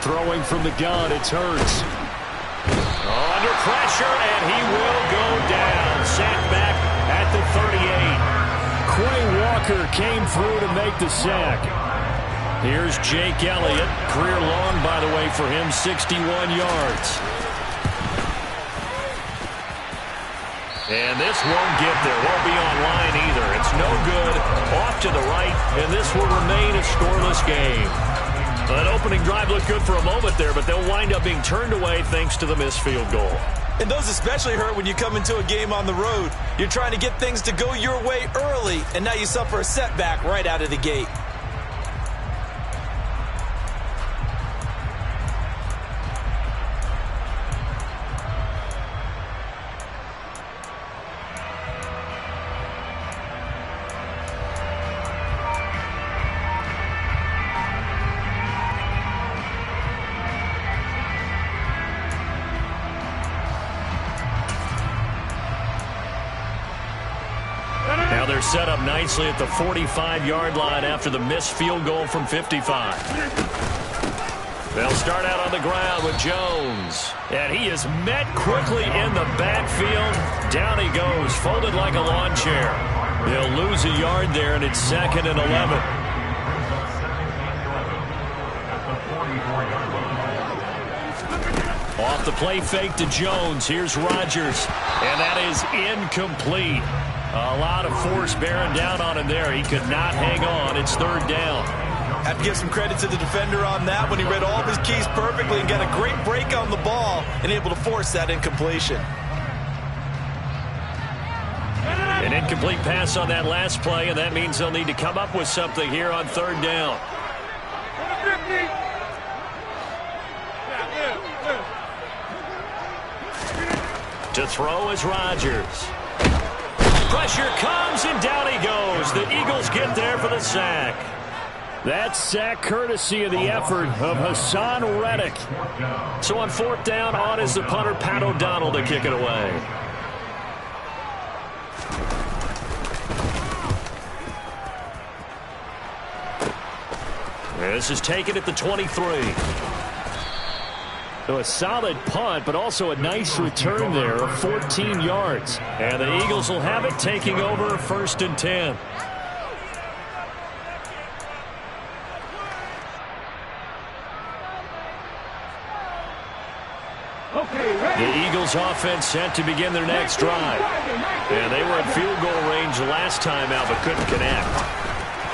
Throwing from the gun, it's Hurts. Under pressure, and he will go down. Sacked back at the 38. Quay Walker came through to make the sack. Here's Jake Elliott. Career long, by the way, for him, 61 yards. And this won't get there. Won't be online either. It's no good. Off to the right, and this will remain a scoreless game. That opening drive looked good for a moment there, but they'll wind up being turned away thanks to the missed field goal. And those especially hurt when you come into a game on the road. You're trying to get things to go your way early, and now you suffer a setback right out of the gate. They're set up nicely at the 45-yard line after the missed field goal from 55. They'll start out on the ground with Jones. And he is met quickly in the backfield. Down he goes, folded like a lawn chair. They'll lose a yard there, and it's 2nd and 11. Off the play fake to Jones. Here's Rodgers. And that is incomplete. A lot of force bearing down on him there. He could not hang on. It's 3rd down. Have to give some credit to the defender on that when he read all of his keys perfectly and got a great break on the ball and able to force that incompletion. An incomplete pass on that last play, and that means they'll need to come up with something here on 3rd down. To throw is Rodgers. Pressure comes, and down he goes. The Eagles get there for the sack. That sack courtesy of the effort of Hassan Reddick. So on 4th down, on is the punter, Pat O'Donnell, to kick it away. This is taken at the 23. So a solid punt, but also a nice return there of 14 yards. And the Eagles will have it, taking over 1st and 10. The Eagles offense set to begin their next drive. And they were at field goal range last time out, but couldn't connect.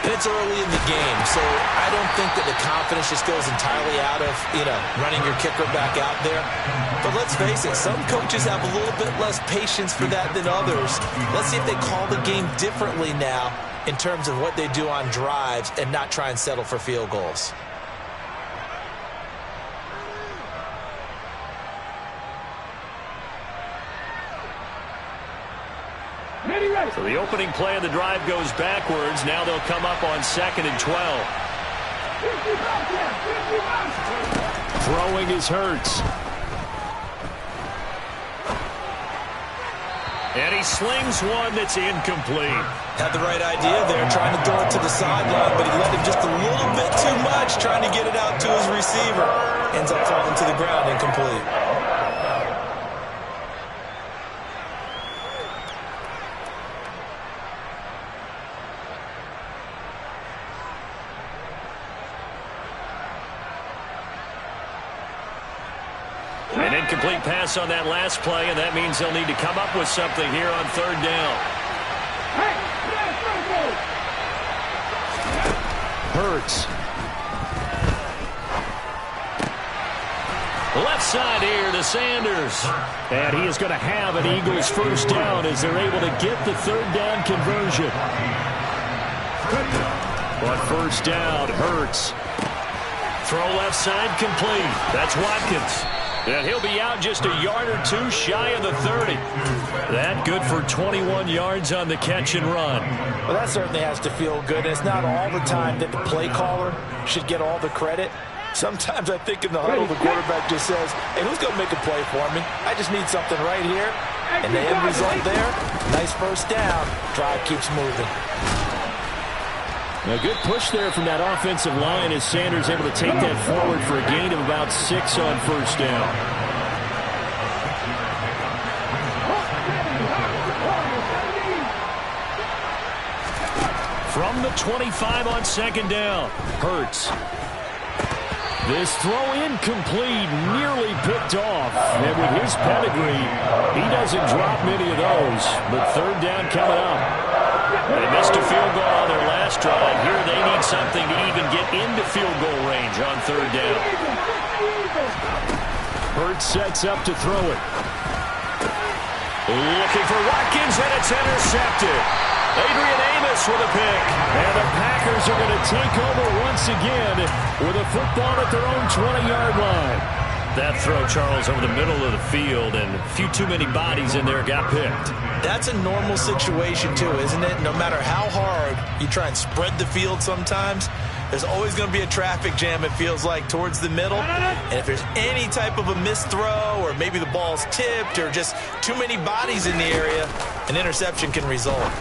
And it's early in the game, so I don't think that the confidence just goes entirely out of, running your kicker back out there. But let's face it, some coaches have a little bit less patience for that than others. Let's see if they call the game differently now in terms of what they do on drives and not try and settle for field goals. So the opening play of the drive goes backwards. Now they'll come up on 2nd and 12. Throwing is Hurts. And he slings one that's incomplete. Had the right idea there, trying to throw it to the sideline, but he let him just a little bit too much, trying to get it out to his receiver. Ends up falling to the ground, incomplete. An incomplete pass on that last play, and that means they'll need to come up with something here on 3rd down. Hurts. Left side here to Sanders. And he is going to have an Eagles 1st down as they're able to get the 3rd down conversion. But 1st down, Hurts. Throw left side complete. That's Watkins. And he'll be out just a yard or two shy of the 30. That good for 21 yards on the catch and run. Well, that certainly has to feel good. It's not all the time that the play caller should get all the credit. Sometimes I think in the huddle, the quarterback just says, hey, who's going to make a play for me? I just need something right here. And the end result there, nice 1st down. Drive keeps moving. A good push there from that offensive line as Sanders able to take that forward for a gain of about 6 on first down. From the 25 on second down, Hurts. This throw incomplete, nearly picked off. And with his pedigree, he doesn't drop many of those. But third down coming up. They missed a field goal on their last drive. Here they need something to even get into field goal range on third down. Hurts sets up to throw it. Looking for Watkins, and it's intercepted. Adrian Amos with a pick. And the Packers are going to take over once again with a football at their own 20-yard line. That throw, Charles, over the middle of the field, and a few too many bodies in there got picked. That's a normal situation, too, isn't it? No matter how hard you try and spread the field sometimes, there's always going to be a traffic jam, it feels like, towards the middle. And if there's any type of a missed throw, or maybe the ball's tipped, or just too many bodies in the area, an interception can result.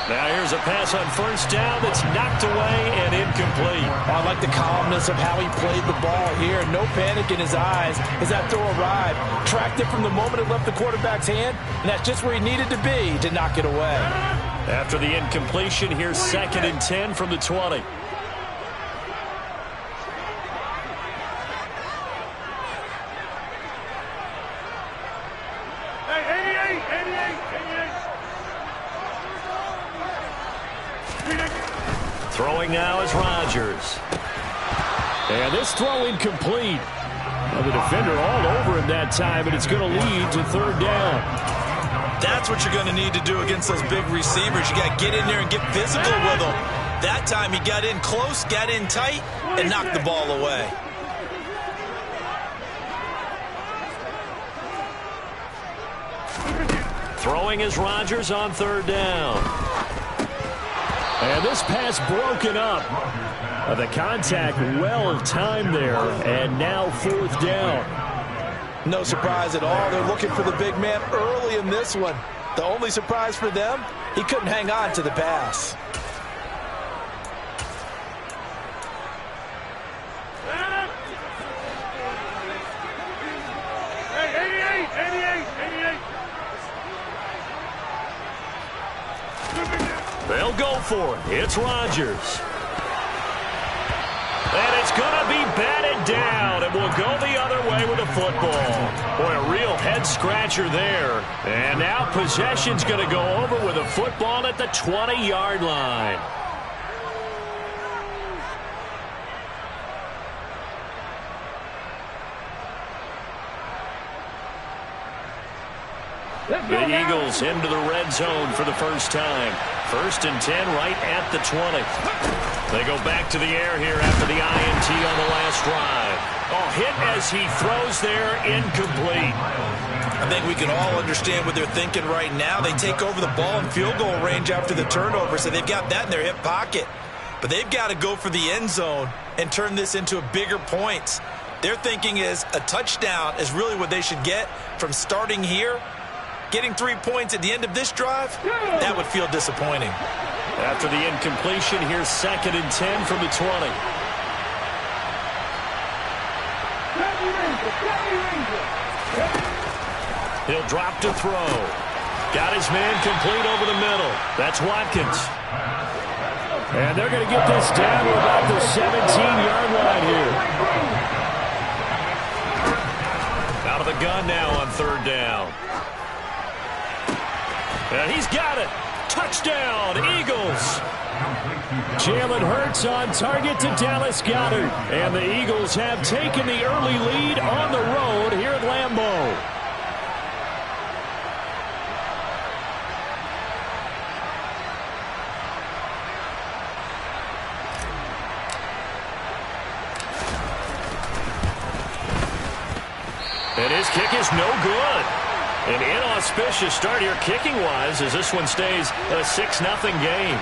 Now here's a pass on first down that's knocked away and incomplete. I like the calmness of how he played the ball here. No panic in his eyes as that throw arrived. Tracked it from the moment it left the quarterback's hand, and that's just where he needed to be to knock it away. After the incompletion, here's 2nd and 10 from the 20. Throwing now is Rodgers. And this throw incomplete. Well, the defender all over him that time, and it's going to lead to third down. That's what you're going to need to do against those big receivers. You got to get in there and get physical with them. That time he got in close, got in tight, and knocked the ball away. Throwing is Rodgers on third down. And this pass broken up. The contact well timed there, and now fourth down. No surprise at all. They're looking for the big man early in this one. The only surprise for them, he couldn't hang on to the pass. They'll go for it. It's Rodgers. And it's going to be batted down. It will go the other way with the football. Boy, a real head-scratcher there. And now possession's going to go over with a football at the 20-yard line. The Eagles into the red zone for the first time. 1st and 10 right at the 20. They go back to the air here after the INT on the last drive. Oh, hit as he throws there, incomplete. I think we can all understand what they're thinking right now. They take over the ball in field goal range after the turnover, so they've got that in their hip pocket. But they've got to go for the end zone and turn this into a bigger points. Their thinking is a touchdown is really what they should get from starting here. Getting 3 points at the end of this drive, that would feel disappointing. After the incompletion, here's 2nd and 10 from the 20. He'll drop to throw. Got his man complete over the middle. That's Watkins. And they're going to get this down to about the 17-yard line here. Out of the gun now on third down. And he's got it. Touchdown, Eagles. Jalen Hurts on target to Dallas Goedert. And the Eagles have taken the early lead on the road here at Lambeau. And his kick is no good. An inauspicious start here kicking-wise as this one stays a 6-0 game.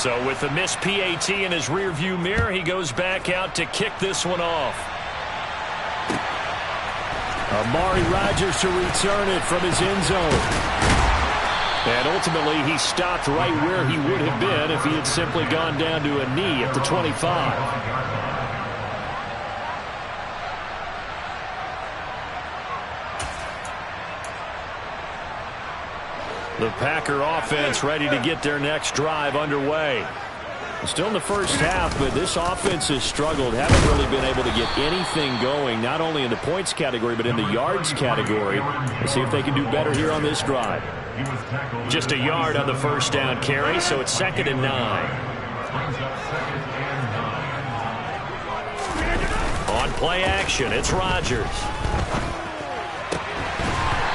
So with the missed PAT in his rearview mirror, he goes back out to kick this one off. Amari Rodgers to return it from his end zone. And ultimately, he stopped right where he would have been if he had simply gone down to a knee at the 25. The Packer offense ready to get their next drive underway. Still in the first half, but this offense has struggled. Haven't really been able to get anything going, not only in the points category, but in the yards category. Let's see if they can do better here on this drive. Just a yard on the first down carry, so it's 2nd and 9. On play action, it's Rodgers.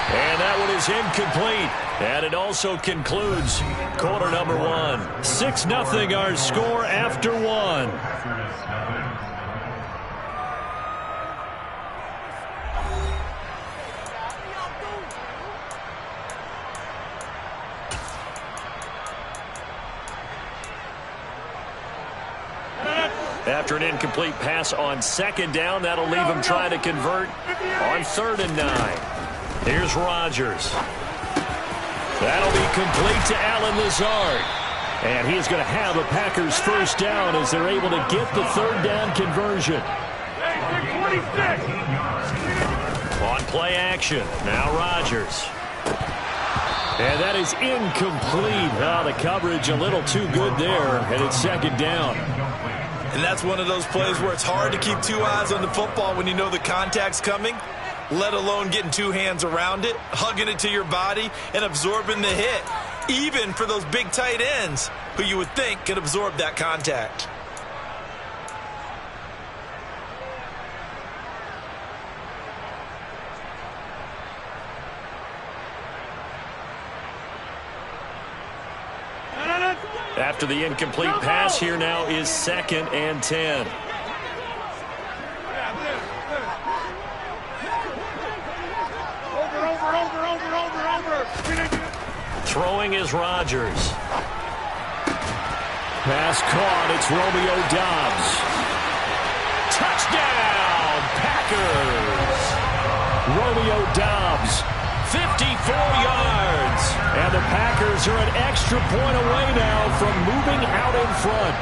And that one is incomplete. And it also concludes quarter number 1. 6-0 our score after 1. After an incomplete pass on 2nd down, that'll leave him trying to convert on 3rd and 9. Here's Rodgers. That'll be complete to Allen Lazard. And he's going to have a Packers first down as they're able to get the 3rd down conversion. On play action, now Rodgers. And that is incomplete. Oh, the coverage a little too good there, and it's 2nd down. And that's one of those plays where it's hard to keep 2 eyes on the football when you know the contact's coming, let alone getting 2 hands around it, hugging it to your body, and absorbing the hit, even for those big tight ends who you would think could absorb that contact. After the incomplete pass, here now is 2nd and 10. Throwing is Rodgers. Pass caught. It's Romeo Doubs. Touchdown, Packers! Romeo Doubs, 54 yards. and the Packers are an extra point away now from moving out in front.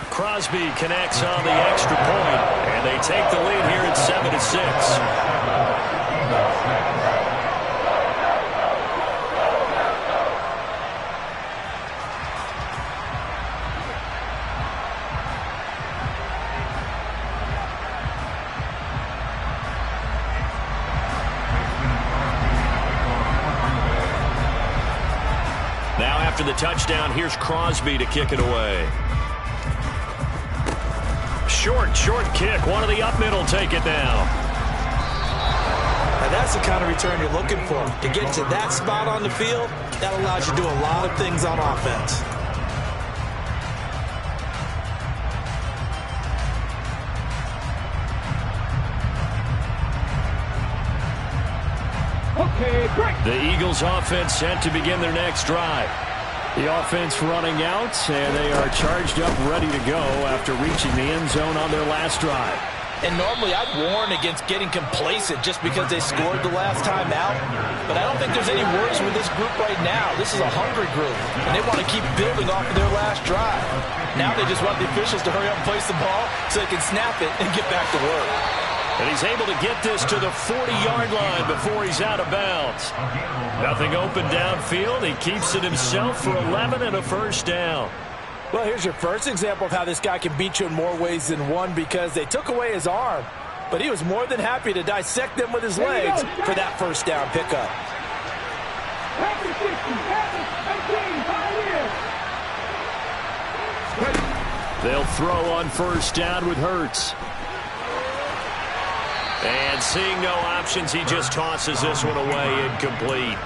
Crosby connects on the extra point, and they take the lead here at 7-6. Now after the touchdown, here's Crosby to kick it away. Short kick. One of the up middle take it now. Now that's the kind of return you're looking for. To get to that spot on the field, that allows you to do a lot of things on offense. Okay, break. The Eagles offense set to begin their next drive. The offense running out, and they are charged up, ready to go after reaching the end zone on their last drive. And normally I'd warn against getting complacent just because they scored the last time out. But I don't think there's any worries with this group right now. This is a hungry group, and they want to keep building off of their last drive. Now they just want the officials to hurry up and place the ball so they can snap it and get back to work. And he's able to get this to the 40-yard line before he's out of bounds. Nothing open downfield. He keeps it himself for 11 and a first down. Well, here's your first example of how this guy can beat you in more ways than one, because they took away his arm, but he was more than happy to dissect them with his legs for that first down pickup. They'll throw on first down with Hurts. And seeing no options, he just tosses this one away incomplete.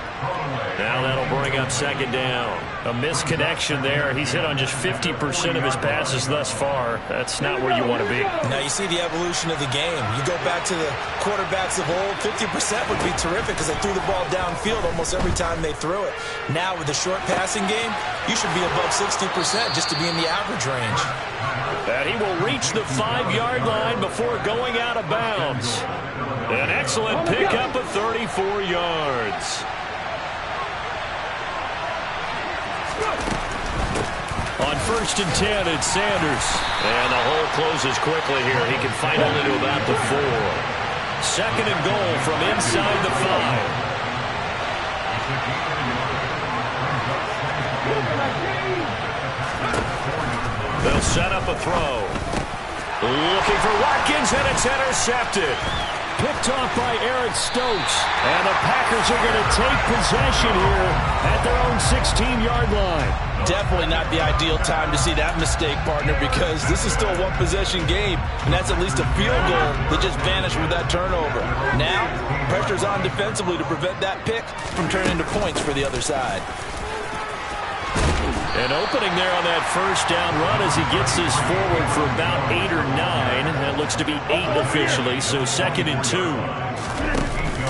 Now that'll bring up second down. A misconnection there. He's hit on just 50% of his passes thus far. That's not where you want to be. Now you see the evolution of the game. You go back to the quarterbacks of old, 50% would be terrific because they threw the ball downfield almost every time they threw it. Now with the short passing game, you should be above 60% just to be in the average range. And he will reach the 5-yard line before going out of bounds. An excellent pickup of 34 yards. On 1st and 10, it's Sanders. And the hole closes quickly here. He can fight only to about the 4. 2nd and goal from inside the 5. They'll set up a throw. Looking for Watkins, and it's intercepted. Picked off by Eric Stokes. And the Packers are going to take possession here at their own 16-yard line. Definitely not the ideal time to see that mistake, partner, because this is still a one-possession game, and that's at least a field goal that just vanished with that turnover. Now, pressure's on defensively to prevent that pick from turning into points for the other side. An opening there on that first down run as he gets this forward for about 8 or 9. That looks to be 8 officially, so 2nd and 2.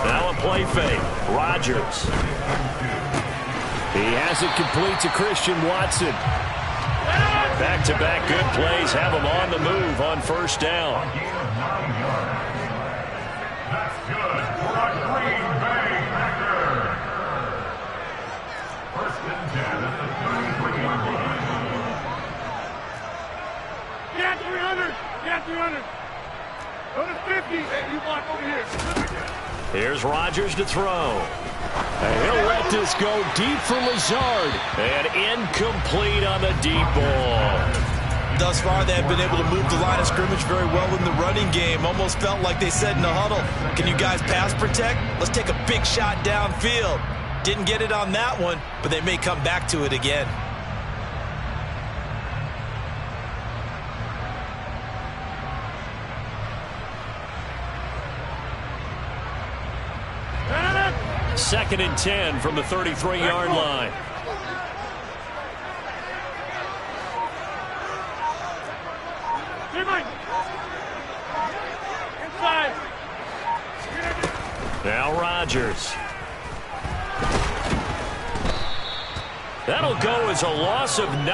Now a play fake. Rodgers. He has it complete to Christian Watson. Back-to-back good plays have him on the move on first down. That's good for a Green Bay Packer. 1st and 10 at the 33-yard line. Get 300. Get 300. Go to 50. Hey, you block over here. Here's Rodgers to throw. And he'll let this go deep for Lazard. And incomplete on the deep ball. Thus far, they have been able to move the line of scrimmage very well in the running game. Almost felt like they said in the huddle, can you guys pass protect? Let's take a big shot downfield. Didn't get it on that one, but they may come back to it again. Second and 10 from the 33-yard line. Inside. Now Rodgers. That'll go as a loss of 9,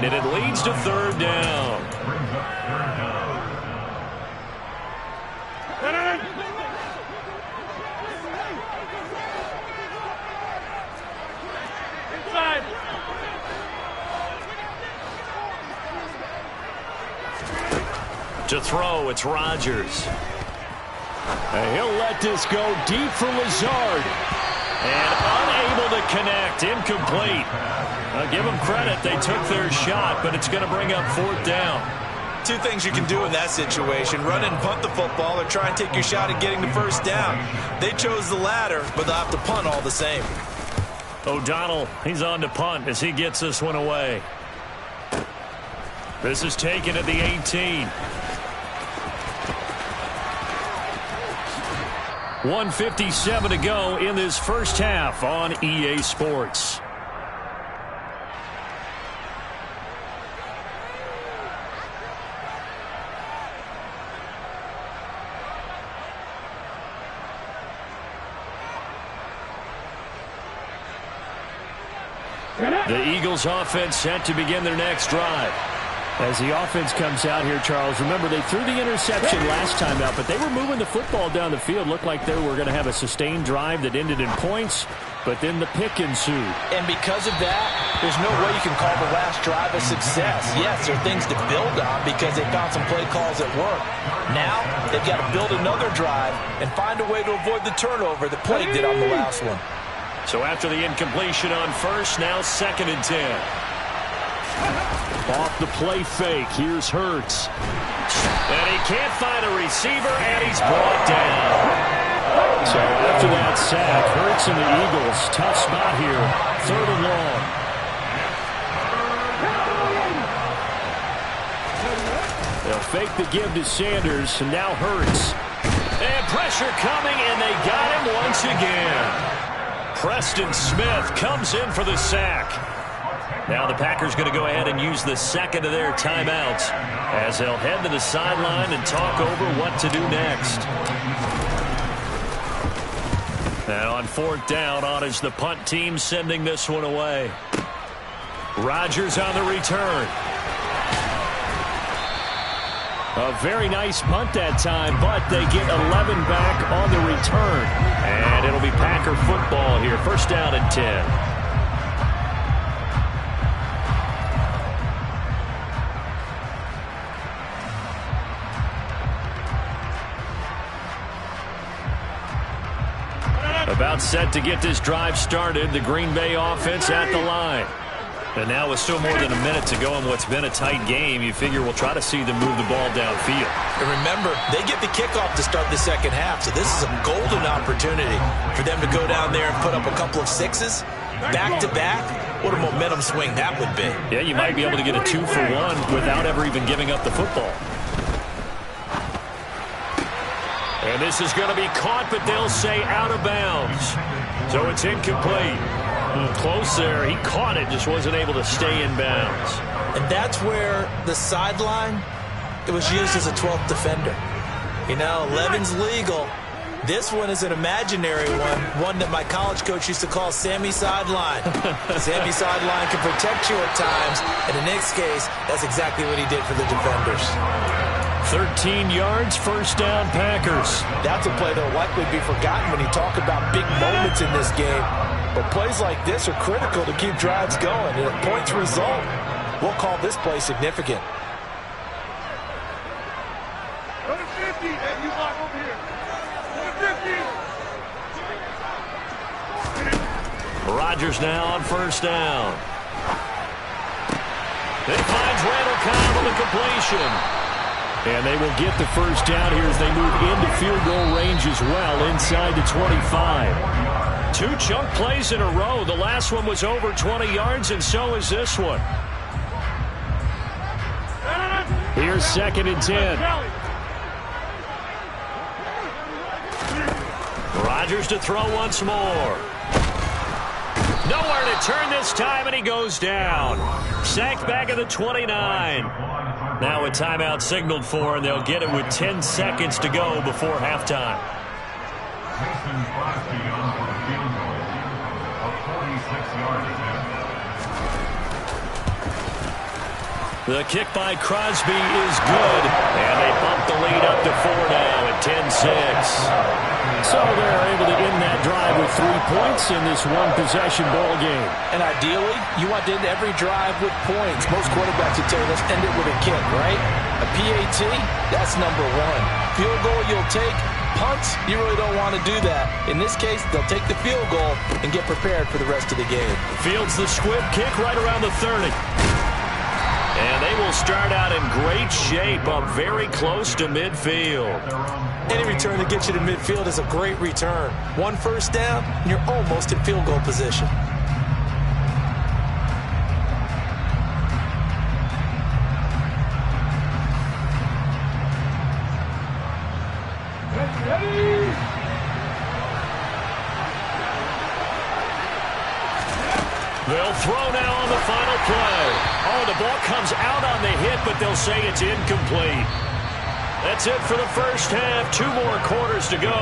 and it leads to 3rd down. Inside. To throw, it's Rodgers. And he'll let this go deep for Lazard. And unable to connect, incomplete. I'll give them credit, they took their shot, but it's going to bring up 4th down. 2 things you can do in that situation: run and punt the football, or try and take your shot at getting the 1st down. They chose the latter, but they'll have to punt all the same. O'Donnell, he's on to punt as he gets this one away. This is taken at the 18. 1:57 to go in this first half on EA Sports. The Eagles offense set to begin their next drive. As the offense comes out here, Charles, remember they threw the interception last time out, but they were moving the football down the field. Looked like they were going to have a sustained drive that ended in points, but then the pick ensued. And because of that, there's no way you can call the last drive a success. Yes, there are things to build on because they found some play calls at work. Now, they've got to build another drive and find a way to avoid the turnover that plagued it on the last one. So after the incompletion on first, now 2nd and 10. Off the play fake, here's Hurts. And he can't find a receiver, and he's brought down. So after that sack, Hurts and the Eagles, tough spot here, 3rd and long. They'll fake the give to Sanders, and now Hurts. And pressure coming, and they got him once again. Preston Smith comes in for the sack. Now the Packers going to go ahead and use the second of their timeouts as they'll head to the sideline and talk over what to do next. And on fourth down, on is the punt team sending this one away. Rodgers on the return. A very nice punt that time, but they get 11 back on the return. And it'll be Packer football here. First down and 10. About set to get this drive started. The Green Bay offense at the line. And now with still more than a minute to go in what's been a tight game, you figure we'll try to see them move the ball downfield. And remember, they get the kickoff to start the second half, so this is a golden opportunity for them to go down there and put up a couple of sixes back-to-back. What a momentum swing that would be. Yeah, you might be able to get a 2-for-1 without ever even giving up the football. And this is going to be caught, but they'll say out of bounds. So it's incomplete. Close there. He caught it, just wasn't able to stay in bounds. And that's where the sideline, it was used as a 12th defender. You know, 11's legal. This one is an imaginary one that my college coach used to call Sammy Sideline. Sammy Sideline can protect you at times, and in this case, that's exactly what he did for the defenders. 13 yards, first down, Packers. That's a play that will likely be forgotten when you talk about big moments in this game. But plays like this are critical to keep drives going. And if points result, we'll call this play significant. Go to 50, and you block over here. Go to 50. Rodgers now on first down. It finds Randall Cobb on the completion. And they will get the first down here as they move into field goal range as well, inside the 25. 2 chunk plays in a row. The last one was over 20 yards, and so is this one. Here's second and 10. Rodgers to throw once more. Nowhere to turn this time, and he goes down. Sacked back at the 29. Now a timeout signaled for, and they'll get it with 10 seconds to go before halftime. The kick by Crosby is good, and they bump the lead up to 4 now at 10-6. So they're able to end that drive with 3 points in this one-possession ball game. And ideally, you want to end every drive with points. Most quarterbacks would tell you, let's end it with a kick, right? A PAT, that's number 1. Field goal you'll take. Punts, you really don't want to do that. In this case, they'll take the field goal and get prepared for the rest of the game. Fields the squib kick right around the 30. And they will start out in great shape, up very close to midfield. Any return that gets you to midfield is a great return. 1 first down, and you're almost in field goal position. They'll throw now on the final play. Oh, the ball comes out on the hit, but they'll say it's incomplete. That's it for the first half. 2 more quarters to go.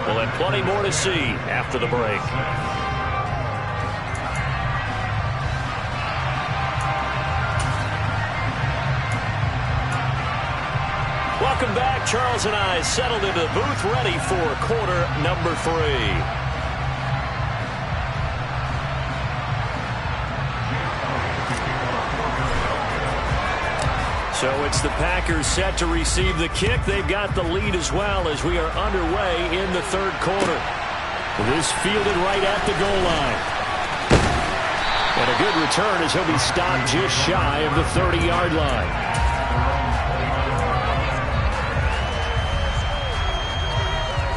We'll have plenty more to see after the break. Welcome back. Charles and I settled into the booth, ready for quarter number 3. So it's the Packers set to receive the kick. They've got the lead as well as we are underway in the third quarter. This fielded right at the goal line. And a good return as he'll be stopped just shy of the 30-yard line.